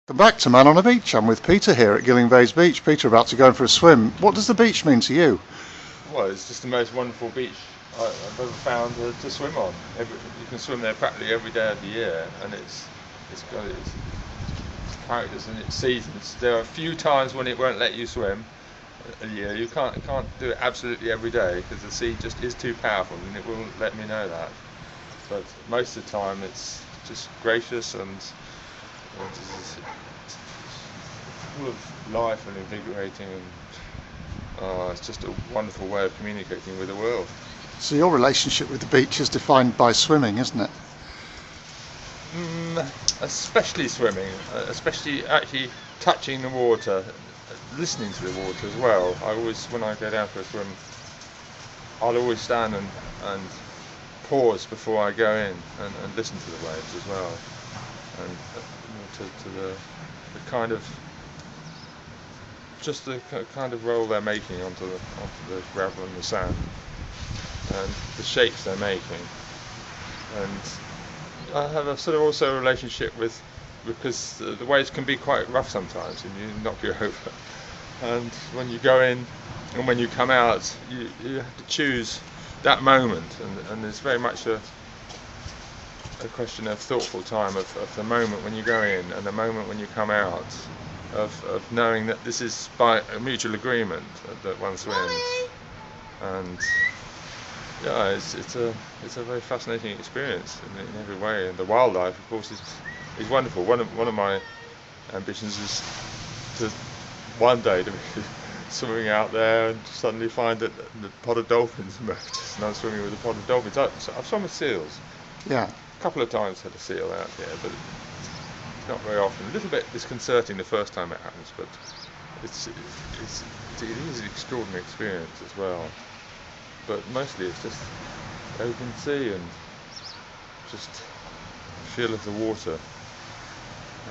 Welcome back to Man on a Beach. I'm with Peter here at Gyllyngvase Beach. Peter, about to go in for a swim. What does the beach mean to you? Well, it's just the most wonderful beach I've ever found to swim on. You can swim there practically every day of the year, and it's got its characters and its seasons. There are a few times when it won't let you swim a year. You can't do it absolutely every day because the sea just is too powerful, and it won't let me know that. But most of the time, it's just gracious and it's full of life and invigorating, and it's just a wonderful way of communicating with the world. So your relationship with the beach is defined by swimming, isn't it? Especially swimming, especially actually touching the water, listening to the water as well. When I go down for a swim, I'll always stand and pause before I go in and listen to the waves as well, and to the kind of just the kind of roll they're making onto the gravel and the sand, and the shapes they're making. And I have a sort of also a relationship with, because the waves can be quite rough sometimes and you knock you over, and when you go in and when you come out, you have to choose that moment, and there's very much a question of thoughtful time of the moment when you go in and the moment when you come out, of knowing that this is by a mutual agreement that one swims. And yeah, it's a very fascinating experience in every way, and the wildlife, of course, is wonderful. One of my ambitions is to one day to be swimming out there and suddenly find that the pod of dolphins emerges, and I'm swimming with a pod of dolphins. I've swum with seals. Yeah. A couple of times had a seal out here, but it's not very often. A little bit disconcerting the first time it happens, but it is an extraordinary experience as well. But mostly it's just open sea and just feel of the water,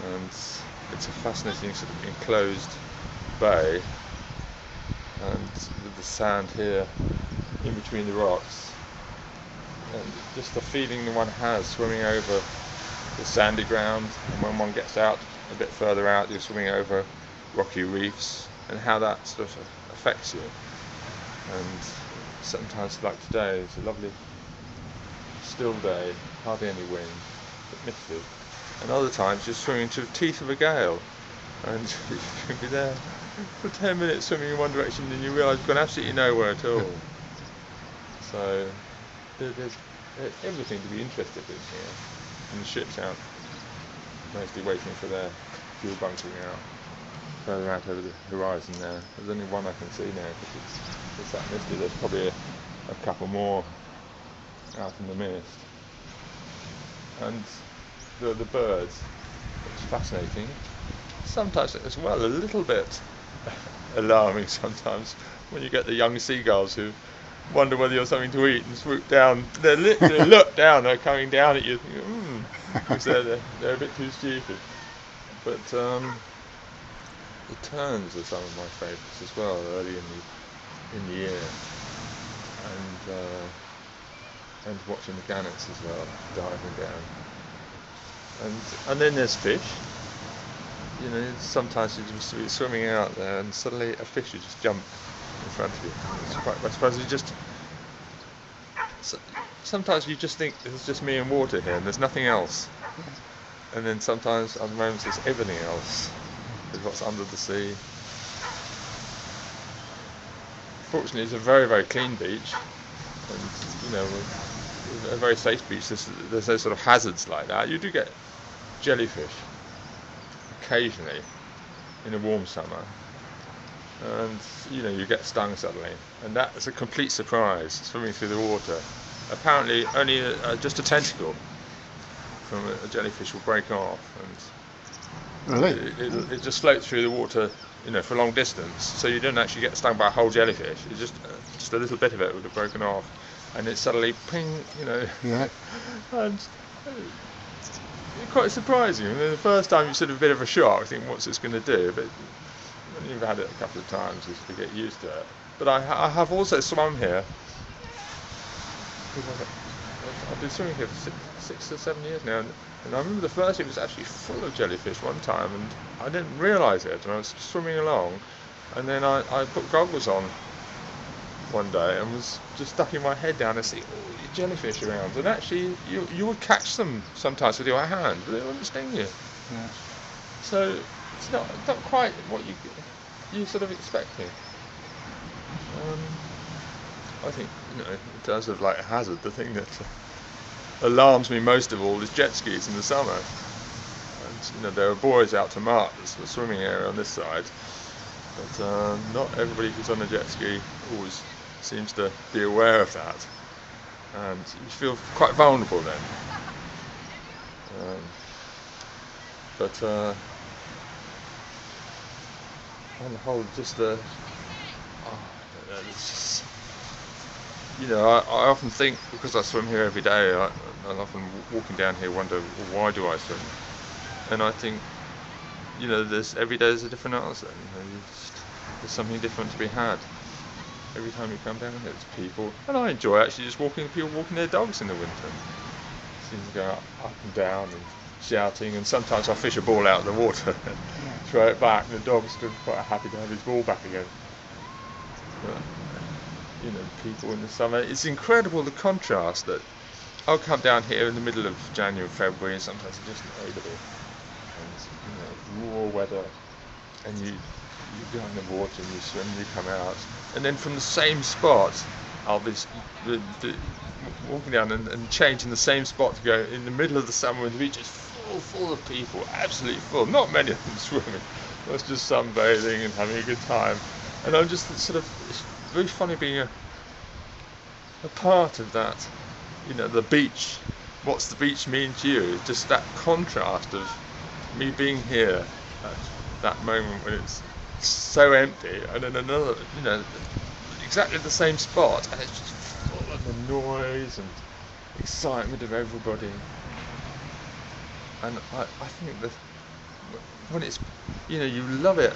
and it's a fascinating sort of enclosed bay, and with the sand here in between the rocks, and just the feeling that one has swimming over the sandy ground, and when one gets out a bit further out, you're swimming over rocky reefs, and how that sort of affects you. And sometimes, like today, it's a lovely still day, hardly any wind, but misty. And other times you're swimming to the teeth of a gale, and you can be there for 10 minutes swimming in one direction, and you realise you've gone absolutely nowhere at all. So there's everything to be interested in here, and the ship's out mostly waiting for their fuel bunkering out further out over the horizon there. There's only one I can see now because it's that misty. There's probably a couple more out in the mist. And the birds, it's fascinating. Sometimes as well a little bit alarming sometimes when you get the young seagulls who wonder whether you're something to eat and swoop down. They literally look down, they're coming down at you, because they're a bit too stupid. But the terns are some of my favourites as well, early in the year, and watching the gannets as well diving down. And then there's fish. You know, sometimes you're just swimming out there and suddenly a fish will just jump in front of you. It's quite, I suppose sometimes you just think it's just me and water here and there's nothing else. And then sometimes other moments there's everything else. There's what's under the sea. Fortunately, it's a very, very clean beach, and a very safe beach. There's no sort of hazards like that. You do get jellyfish occasionally in a warm summer, and you get stung suddenly, and that's a complete surprise swimming through the water. Apparently only just a tentacle from a jellyfish will break off, and Really? it just floats through the water for a long distance, so you don't actually get stung by a whole jellyfish. It's just a little bit of it would have broken off, and it's suddenly ping, Yeah. and quite surprising. And the first time you sort of a bit of a shock, think what's this going to do, but when you've had it a couple of times you sort of get used to it. But I have also swum here. I've been swimming here for 6 or 7 years now, And I remember the first year was actually full of jellyfish one time, and I didn't realise it, and I was swimming along, and then I put goggles on one day and was just ducking my head down and see all these jellyfish around, and actually you would catch them sometimes with your hand, but they wouldn't sting you. Yeah. So it's not quite what you sort of expecting. I think, in terms of like hazard, the thing that alarms me most of all is jet skis in the summer. And there are buoys out to mark the swimming area on this side, but not everybody who's on a jet ski always seems to be aware of that, and you feel quite vulnerable then. But on the whole, just the it's just, I often think, because I swim here every day, I'm often walking down here wonder, well, why do I swim? And I think, every day there's a different answer. There's something different to be had. Every time you come down here, there's people, and I enjoy actually just people walking their dogs in the winter. Seems to go up and down and shouting, and sometimes I fish a ball out of the water and throw it back, and the dog's quite happy to have his ball back again. But, people in the summer, it's incredible the contrast that I'll come down here in the middle of January, February, and sometimes it's just nobody, and raw weather, and you go in the water and you swim and you come out, and then from the same spot I'll be walking down and change in the same spot to go in the middle of the summer when the beach is full of people, absolutely full, not many of them swimming, it's just sunbathing and having a good time, and I'm just sort of, it's very funny being a part of that, the beach. What's the beach mean to you? Just that contrast of me being here at that moment when it's so empty, and then another, exactly the same spot, and it's just full of the noise and excitement of everybody. And I think that when it's, you love it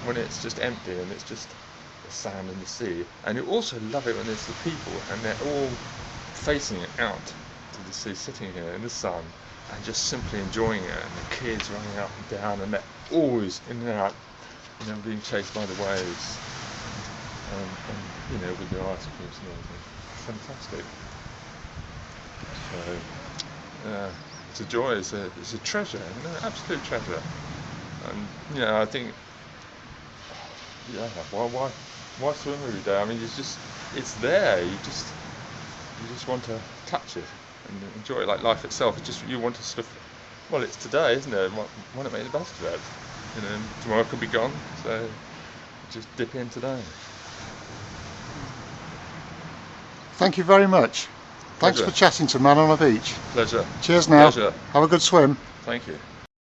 when it's just empty and it's just the sand and the sea, and you also love it when there's the people and they're all facing it out to the sea, sitting here in the sun and just simply enjoying it, and the kids running up and down, and they're always in and out, being chased by the waves, and with their ice creams and everything. Fantastic. So it's a joy, it's a treasure, absolute treasure. And I think, why swim every day? I mean, it's there. You just want to touch it and enjoy it like life itself. It's just, you want to sort of, well, it's today, isn't it? Why not make the best of it? Tomorrow could be gone, so just dip in today. Thank you very much. Thanks Pleasure. for chatting to Man on a Beach. Pleasure. Cheers now. Pleasure. Have a good swim. Thank you.